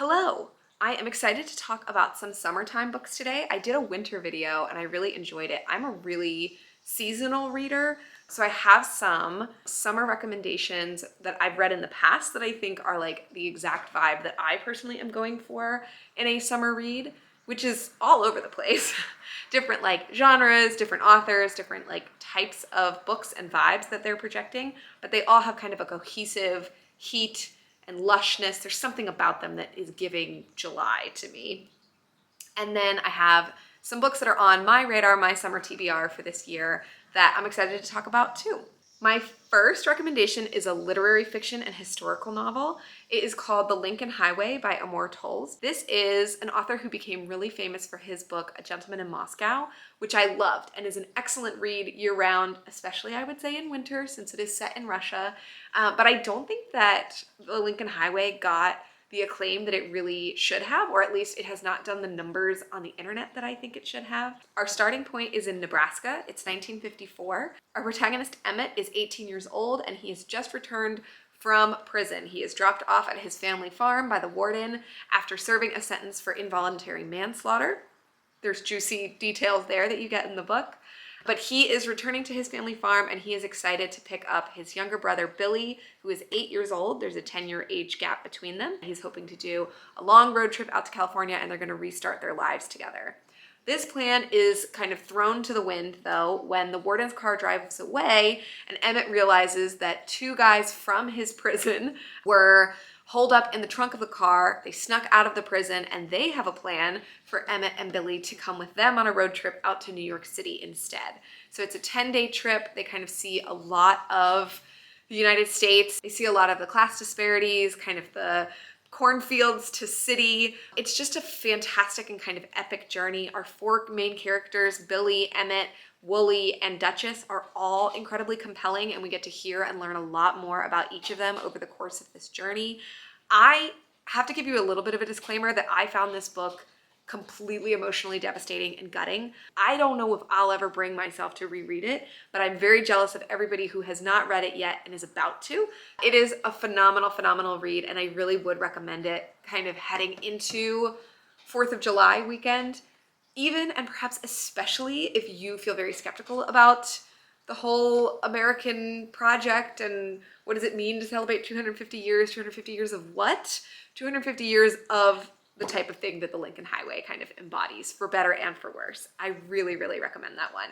Hello! I am excited to talk about some summertime books today. I did a winter video and I really enjoyed it. I'm a really seasonal reader, so I have some summer recommendations that I've read in the past that I think are like the exact vibe that I personally am going for in a summer read, which is all over the place. Different like genres, different authors, different like types of books and vibes that they're projecting, but they all have kind of a cohesive heat and lushness. There's something about them that is giving July to me. And then I have some books that are on my radar, my summer TBR for this year that I'm excited to talk about too. My first recommendation is a literary fiction and historical novel. It is called The Lincoln Highway by Amor Towles. This is an author who became really famous for his book, A Gentleman in Moscow, which I loved and is an excellent read year-round, especially I would say in winter since it is set in Russia. But I don't think that The Lincoln Highway got the acclaim that it really should have, or at least it has not done the numbers on the internet that I think it should have. Our starting point is in Nebraska. It's 1954. Our protagonist, Emmett, is 18 years old and he has just returned from prison. He is dropped off at his family farm by the warden after serving a sentence for involuntary manslaughter. There's juicy details there that you get in the book. But he is returning to his family farm and he is excited to pick up his younger brother, Billy, who is 8 years old. There's a 10-year age gap between them. He's hoping to do a long road trip out to California and they're going to restart their lives together. This plan is kind of thrown to the wind, though, when the warden's car drives away and Emmett realizes that two guys from his prison were holed up in the trunk of the car. They snuck out of the prison and they have a plan for Emmett and Billy to come with them on a road trip out to New York City instead. So it's a 10-day trip. They kind of see a lot of the United States. They see a lot of the class disparities, kind of the cornfields to city. It's just a fantastic and kind of epic journey. Our four main characters, Billy, Emmett, Wooly, and Duchess, are all incredibly compelling and we get to hear and learn a lot more about each of them over the course of this journey. I have to give you a little bit of a disclaimer that I found this book completely emotionally devastating and gutting. I don't know if I'll ever bring myself to reread it, but I'm very jealous of everybody who has not read it yet and is about to. It is a phenomenal, phenomenal read and I really would recommend it kind of heading into 4th of July weekend, even and perhaps especially if you feel very skeptical about the whole American project and what does it mean to celebrate 250 years? 250 years of what? 250 years of the type of thing that the Lincoln Highway kind of embodies, for better and for worse. I really, really recommend that one.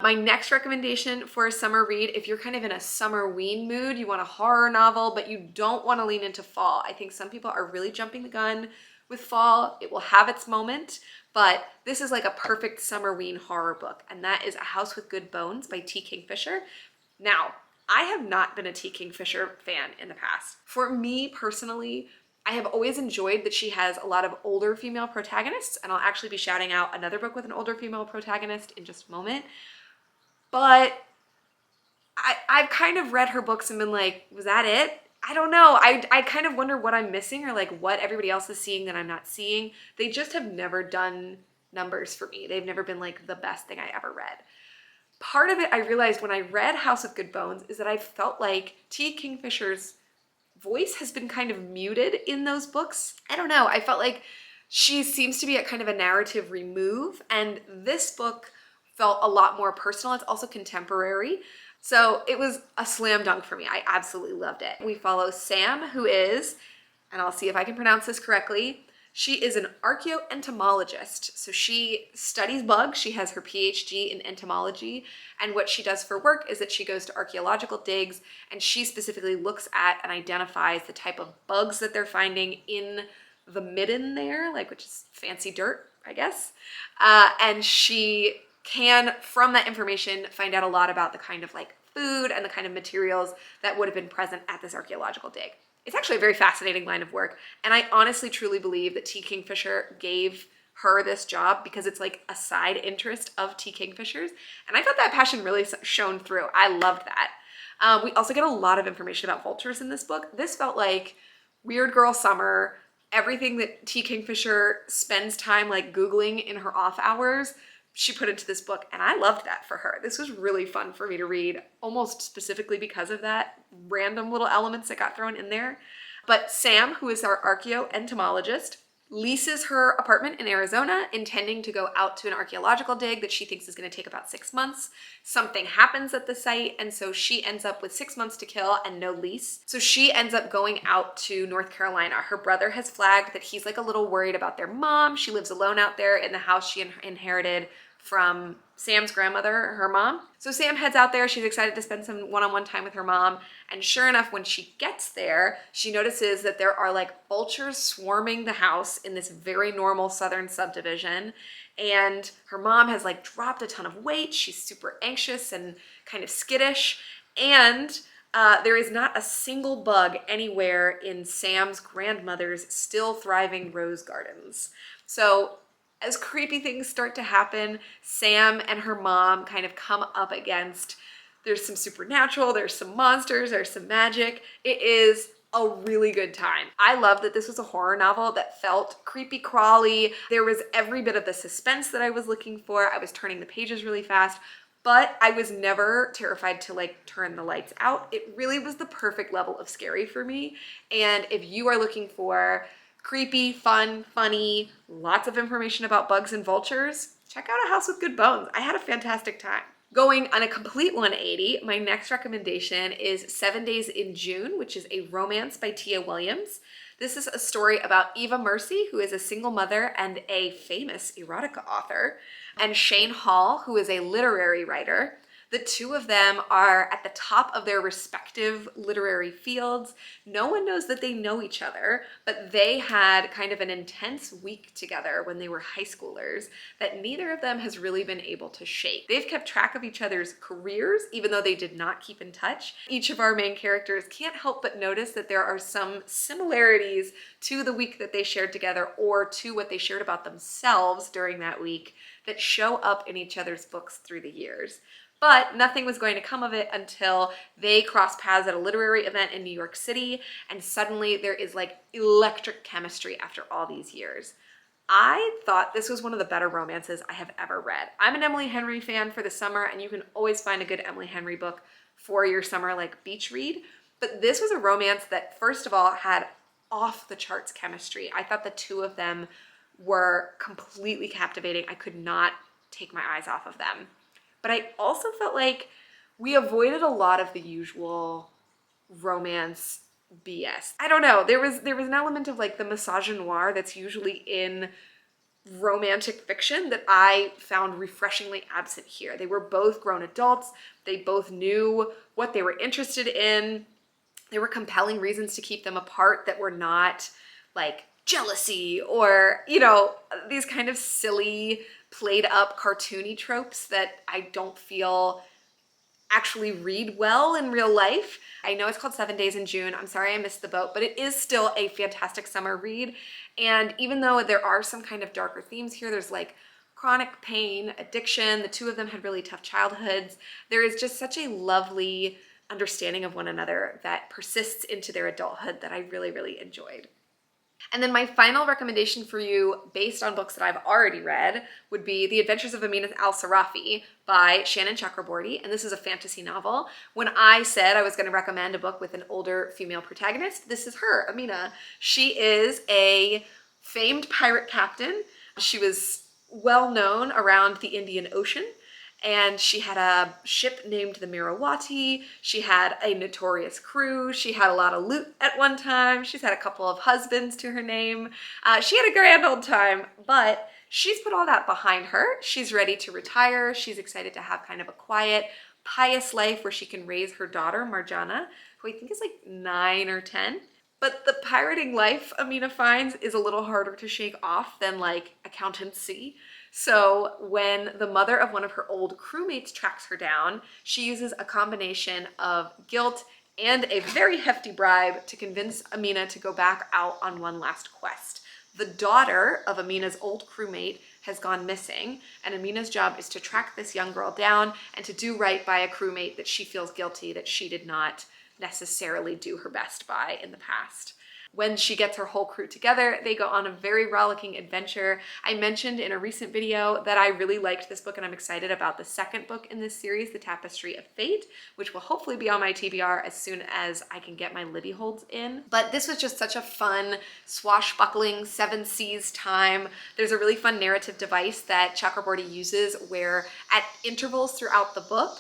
My next recommendation for a summer read, if you're kind of in a summer-ween mood, you want a horror novel, but you don't want to lean into fall. I think some people are really jumping the gun with fall. It will have its moment, but this is like a perfect summer-ween horror book, and that is A House with Good Bones by T. Kingfisher. Now, I have not been a T. Kingfisher fan in the past. For me personally, I have always enjoyed that she has a lot of older female protagonists, and I'll actually be shouting out another book with an older female protagonist in just a moment. But I've kind of read her books and been like, was that it? I don't know. I kind of wonder what I'm missing or like what everybody else is seeing that I'm not seeing. They just have never done numbers for me. They've never been like the best thing I ever read. Part of it I realized when I read House of Good Bones is that I felt like T. Kingfisher's voice has been kind of muted in those books. I don't know. I felt like she seems to be at kind of a narrative remove, and this book felt a lot more personal. It's also contemporary. So it was a slam dunk for me. I absolutely loved it. We follow Sam, who is, and I'll see if I can pronounce this correctly, she is an archaeoentomologist. So she studies bugs. She has her PhD in entomology. And what she does for work is that she goes to archaeological digs and she specifically looks at and identifies the type of bugs that they're finding in the midden there, like, which is fancy dirt, I guess. And she can, from that information, find out a lot about the kind of like food and the kind of materials that would have been present at this archaeological dig. It's actually a very fascinating line of work, and I honestly truly believe that T. Kingfisher gave her this job because it's like a side interest of T. Kingfisher's, and I thought that passion really shone through. I loved that. We also get a lot of information about vultures in this book. This felt like Weird Girl Summer, everything that T. Kingfisher spends time like Googling in her off hours, she put into this book, and I loved that for her. This was really fun for me to read, almost specifically because of that random little elements that got thrown in there. But Sam, who is our archaeoentomologist, leases her apartment in Arizona, intending to go out to an archaeological dig that she thinks is going to take about 6 months. Something happens at the site, and so she ends up with 6 months to kill and no lease. So she ends up going out to North Carolina. Her brother has flagged that he's like a little worried about their mom. She lives alone out there in the house she inherited from Sam's grandmother, her mom. So Sam heads out there. She's excited to spend some one-on-one time with her mom. And sure enough, when she gets there, she notices that there are like vultures swarming the house in this very normal southern subdivision. And her mom has like dropped a ton of weight. She's super anxious and kind of skittish. And there is not a single bug anywhere in Sam's grandmother's still thriving rose gardens. So as creepy things start to happen, Sam and her mom kind of come up against, there's some supernatural, there's some monsters, there's some magic. It is a really good time. I love that this was a horror novel that felt creepy crawly. There was every bit of the suspense that I was looking for. I was turning the pages really fast, but I was never terrified to like turn the lights out. It really was the perfect level of scary for me. And if you are looking for creepy, fun, funny, lots of information about bugs and vultures, check out A House with Good Bones. I had a fantastic time. Going on a complete 180, my next recommendation is 7 Days in June, which is a romance by Tia Williams. This is a story about Eva Mercy, who is a single mother and a famous erotica author, and Shane Hall, who is a literary writer. The two of them are at the top of their respective literary fields. No one knows that they know each other, but they had kind of an intense week together when they were high schoolers that neither of them has really been able to shake. They've kept track of each other's careers, even though they did not keep in touch. Each of our main characters can't help but notice that there are some similarities to the week that they shared together or to what they shared about themselves during that week that show up in each other's books through the years. But nothing was going to come of it until they crossed paths at a literary event in New York City, and suddenly there is like electric chemistry after all these years. I thought this was one of the better romances I have ever read. I'm an Emily Henry fan for the summer, and you can always find a good Emily Henry book for your summer like beach read. But this was a romance that, first of all, had off the charts chemistry. I thought the two of them were completely captivating. I could not take my eyes off of them. But I also felt like we avoided a lot of the usual romance BS. I don't know. There was an element of like the misogynoir that's usually in romantic fiction that I found refreshingly absent here. They were both grown adults. They both knew what they were interested in. There were compelling reasons to keep them apart that were not like jealousy or, you know, these kind of silly, played up cartoony tropes that I don't feel actually read well in real life. I know it's called 7 Days in June. I'm sorry I missed the boat, but it is still a fantastic summer read. And even though there are some kind of darker themes here, there's like chronic pain, addiction. The two of them had really tough childhoods. There is just such a lovely understanding of one another that persists into their adulthood that I really, really enjoyed. And then my final recommendation for you, based on books that I've already read, would be The Adventures of Amina al-Sarafi by Shannon Chakraborty, and this is a fantasy novel. When I said I was going to recommend a book with an older female protagonist, this is her, Amina. She is a famed pirate captain. She was well known around the Indian Ocean, and she had a ship named the Mirawati. She had a notorious crew. She had a lot of loot at one time. She's had a couple of husbands to her name. She had a grand old time, but she's put all that behind her. She's ready to retire. She's excited to have kind of a quiet, pious life where she can raise her daughter, Marjana, who I think is like 9 or 10. But the pirating life Amina finds is a little harder to shake off than like accountancy. So when the mother of one of her old crewmates tracks her down, she uses a combination of guilt and a very hefty bribe to convince Amina to go back out on one last quest. The daughter of Amina's old crewmate has gone missing, and Amina's job is to track this young girl down and to do right by a crewmate that she feels guilty that she did not necessarily do her best by in the past. When she gets her whole crew together, they go on a very rollicking adventure. I mentioned in a recent video that I really liked this book and I'm excited about the second book in this series, The Tapestry of Fate, which will hopefully be on my TBR as soon as I can get my Libby holds in. But this was just such a fun, swashbuckling, seven seas time. There's a really fun narrative device that Chakraborty uses where at intervals throughout the book,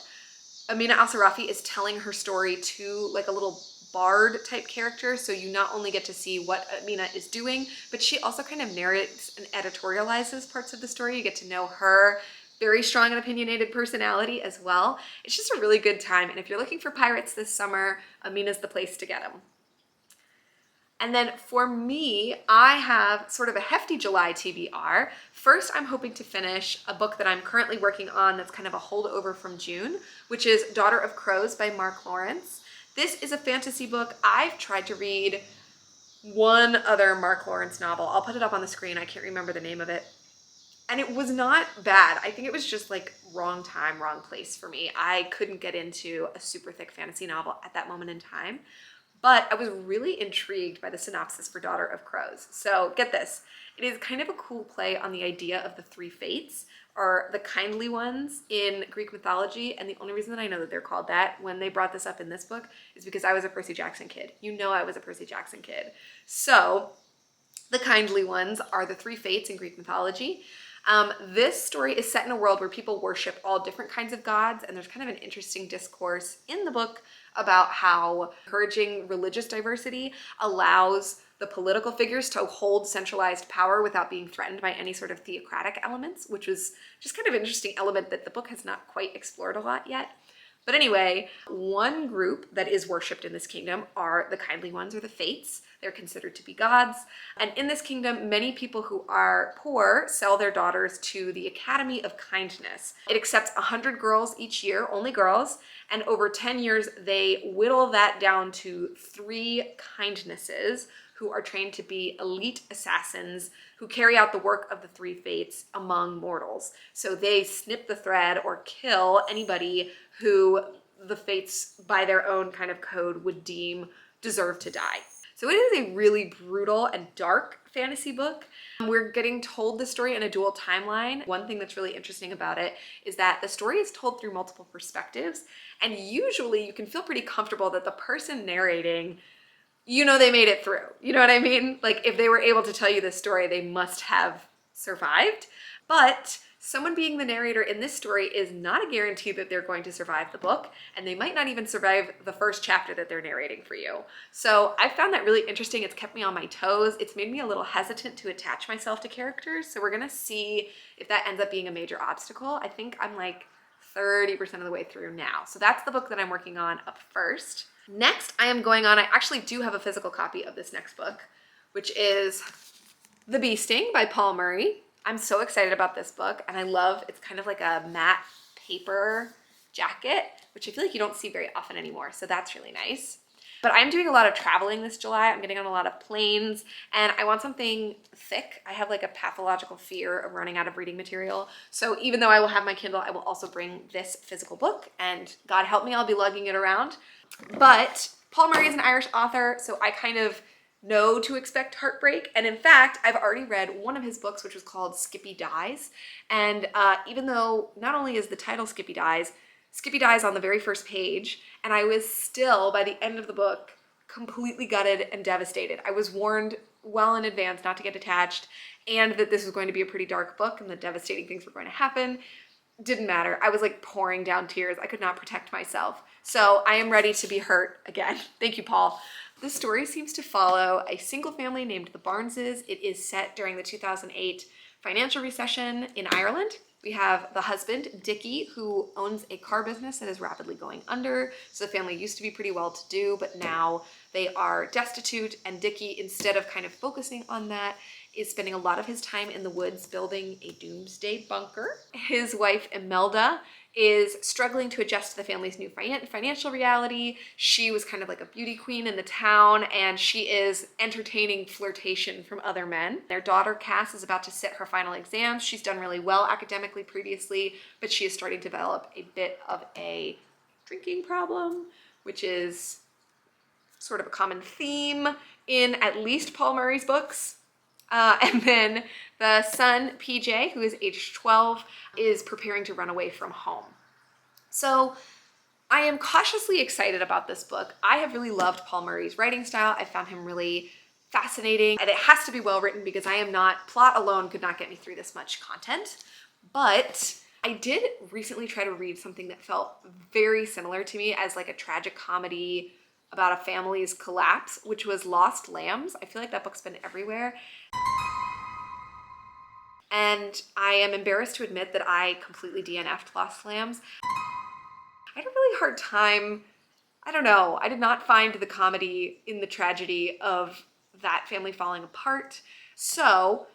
Amina Al-Sarafi is telling her story to like a little bard type character, so you not only get to see what Amina is doing, but she also kind of narrates and editorializes parts of the story. You get to know her very strong and opinionated personality as well. It's just a really good time, and if you're looking for pirates this summer, Amina's the place to get them. And then for me, I have sort of a hefty July TBR. First, I'm hoping to finish a book that I'm currently working on that's kind of a holdover from June, which is Daughter of Crows by Mark Lawrence. This is a fantasy book. I've tried to read one other Mark Lawrence novel. I'll put it up on the screen. I can't remember the name of it. And it was not bad. I think it was just like wrong time, wrong place for me. I couldn't get into a super thick fantasy novel at that moment in time. But I was really intrigued by the synopsis for Daughter of Crows. So get this. It is kind of a cool play on the idea of the three fates, or the kindly ones in Greek mythology. And the only reason that I know that they're called that when they brought this up in this book is because I was a Percy Jackson kid. You know I was a Percy Jackson kid. So the kindly ones are the three fates in Greek mythology. This story is set in a world where people worship all different kinds of gods, and there's kind of an interesting discourse in the book about how encouraging religious diversity allows the political figures to hold centralized power without being threatened by any sort of theocratic elements, which was just kind of an interesting element that the book has not quite explored a lot yet. But anyway, one group that is worshipped in this kingdom are the kindly ones, or the fates. They're considered to be gods. And in this kingdom, many people who are poor sell their daughters to the Academy of Kindness. It accepts 100 girls each year, only girls, and over 10 years, they whittle that down to 3 kindnesses who are trained to be elite assassins who carry out the work of the 3 fates among mortals. So they snip the thread or kill anybody who the fates, by their own kind of code, would deem deserve to die. So it is a really brutal and dark fantasy book. We're getting told the story in a dual timeline. One thing that's really interesting about it is that the story is told through multiple perspectives, and usually you can feel pretty comfortable that the person narrating, you know, they made it through. You know what I mean? Like, if they were able to tell you this story, they must have survived. But someone being the narrator in this story is not a guarantee that they're going to survive the book, and they might not even survive the first chapter that they're narrating for you. So I found that really interesting. It's kept me on my toes. It's made me a little hesitant to attach myself to characters. So we're gonna see if that ends up being a major obstacle. I think I'm like 30% of the way through now. So that's the book that I'm working on up first. Next, I actually do have a physical copy of this next book, which is The Bee Sting by Paul Murray. I'm so excited about this book, and it's kind of like a matte paper jacket, which I feel like you don't see very often anymore, so that's really nice. But I'm doing a lot of traveling this July. I'm getting on a lot of planes, and I want something thick. I have like a pathological fear of running out of reading material. So even though I will have my Kindle, I will also bring this physical book, and God help me, I'll be lugging it around. But Paul Murray is an Irish author, so I kind of know to expect heartbreak. And in fact, I've already read one of his books, which was called Skippy Dies. And even though not only is the title Skippy Dies on the very first page, and I was still, by the end of the book, completely gutted and devastated. I was warned well in advance not to get attached, and that this was going to be a pretty dark book and that devastating things were going to happen. Didn't matter. I was like pouring down tears. I could not protect myself. So I am ready to be hurt again. Thank you, Paul. The story seems to follow a single family named the Barneses. It is set during the 2008 financial recession in Ireland. We have the husband, Dickie, who owns a car business that is rapidly going under. So the family used to be pretty well-to-do, but now they are destitute. And Dickie, instead of kind of focusing on that, is spending a lot of his time in the woods building a doomsday bunker. His wife, Imelda, is struggling to adjust to the family's new financial reality. She was kind of like a beauty queen in the town, and she is entertaining flirtation from other men. Their daughter, Cass, is about to sit her final exams. She's done really well academically previously, but she is starting to develop a bit of a drinking problem, which is sort of a common theme in at least Paul Murray's books. And then the son, PJ, who is age 12, is preparing to run away from home. So I am cautiously excited about this book. I have really loved Paul Murray's writing style. I found him really fascinating, and it has to be well written because plot alone could not get me through this much content. But I did recently try to read something that felt very similar to me as like a tragic comedy about a family's collapse, which was Lost Lambs. I feel like that book's been everywhere. And I am embarrassed to admit that I completely DNF'd Lost Lambs. I had a really hard time, I don't know, I did not find the comedy in the tragedy of that family falling apart. So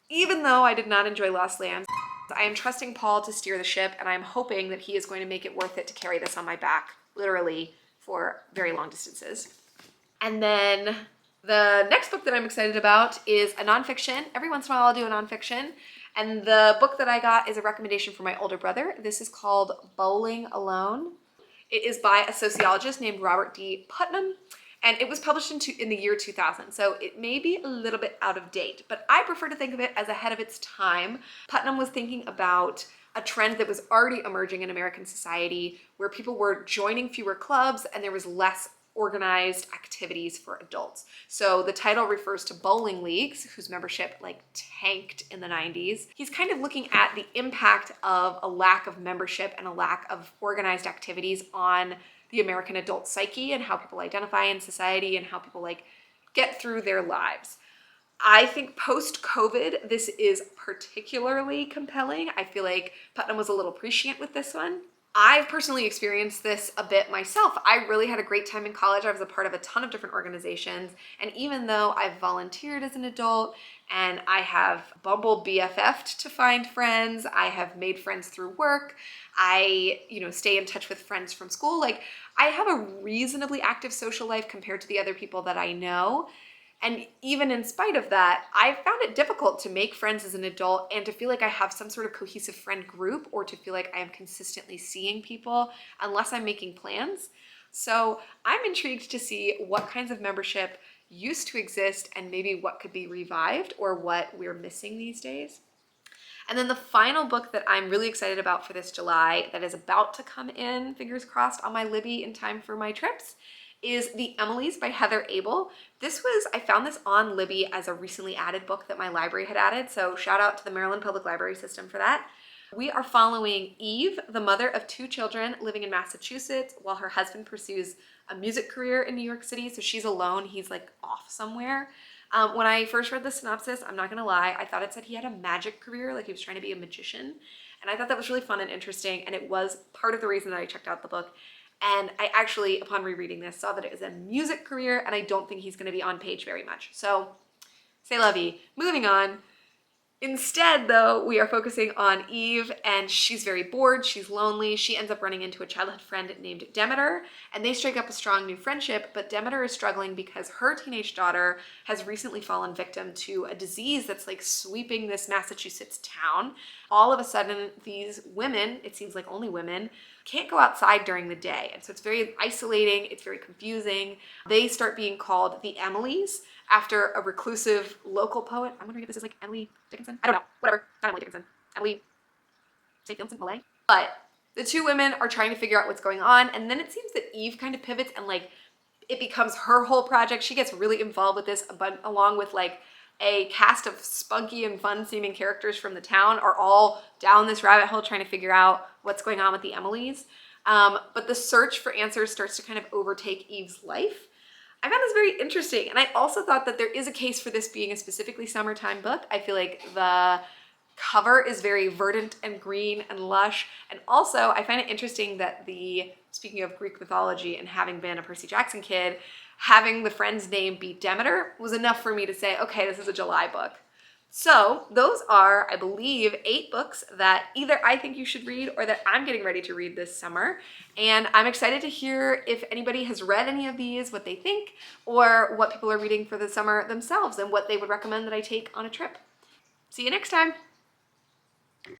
even though I did not enjoy Lost Lambs, I am trusting Paul to steer the ship, and I'm hoping that he is going to make it worth it to carry this on my back, literally, for very long distances. And then the next book that I'm excited about is a nonfiction. Every once in a while I'll do a nonfiction. And the book that I got is a recommendation from my older brother. This is called Bowling Alone. It is by a sociologist named Robert D. Putnam, and it was published in the year 2000, so it may be a little bit out of date, but I prefer to think of it as ahead of its time. Putnam was thinking about a trend that was already emerging in American society where people were joining fewer clubs and there was less organized activities for adults. So the title refers to bowling leagues, whose membership like tanked in the 90s. He's kind of looking at the impact of a lack of membership and a lack of organized activities on the American adult psyche and how people identify in society and how people like get through their lives. I think post-COVID, this is particularly compelling. I feel like Putnam was a little prescient with this one. I've personally experienced this a bit myself. I really had a great time in college. I was a part of a ton of different organizations. And even though I've volunteered as an adult and I have Bumble BFF'd to find friends, I have made friends through work, I, stay in touch with friends from school. Like, I have a reasonably active social life compared to the other people that I know. And even in spite of that, I found it difficult to make friends as an adult and to feel like I have some sort of cohesive friend group or to feel like I am consistently seeing people unless I'm making plans. So I'm intrigued to see what kinds of membership used to exist and maybe what could be revived or what we're missing these days. And then the final book that I'm really excited about for this July that is about to come in, fingers crossed, on my Libby in time for my trips is The Emilys by Heather Abel. I found this on Libby as a recently added book that my library had added, so shout out to the Maryland Public Library System for that. We are following Eve, the mother of 2 children living in Massachusetts, while her husband pursues a music career in New York City, so she's alone, he's like off somewhere. When I first read the synopsis, I'm not gonna lie, I thought it said he had a magic career, like he was trying to be a magician, and I thought that was really fun and interesting, and it was part of the reason that I checked out the book. And I actually, upon rereading this, saw that it was a music career, and I don't think he's going to be on page very much. So, c'est la vie. Moving on. Instead, though, we are focusing on Eve, and she's very bored, she's lonely, she ends up running into a childhood friend named Demeter, and they strike up a strong new friendship, but Demeter is struggling because her teenage daughter has recently fallen victim to a disease that's like sweeping this Massachusetts town. All of a sudden, these women, it seems like only women, can't go outside during the day, and so it's very isolating, it's very confusing. They start being called the Emilys, after a reclusive local poet. I'm wondering if this is like Emily Dickinson. I don't know. Whatever. Not Emily Dickinson. Emily St. Vincent Millay. But the 2 women are trying to figure out what's going on, and then it seems that Eve kind of pivots and like it becomes her whole project. She gets really involved with this, but along with like a cast of spunky and fun seeming characters from the town are all down this rabbit hole trying to figure out what's going on with the Emilys. But the search for answers starts to kind of overtake Eve's life. I found this very interesting, and I also thought that there is a case for this being a specifically summertime book. I feel like the cover is very verdant and green and lush, and also I find it interesting that speaking of Greek mythology and having been a Percy Jackson kid, having the friend's name be Demeter was enough for me to say, okay, this is a July book. So those are, I believe, 8 books that either I think you should read or that I'm getting ready to read this summer. And I'm excited to hear if anybody has read any of these, what they think, or what people are reading for the summer themselves and what they would recommend that I take on a trip. See you next time.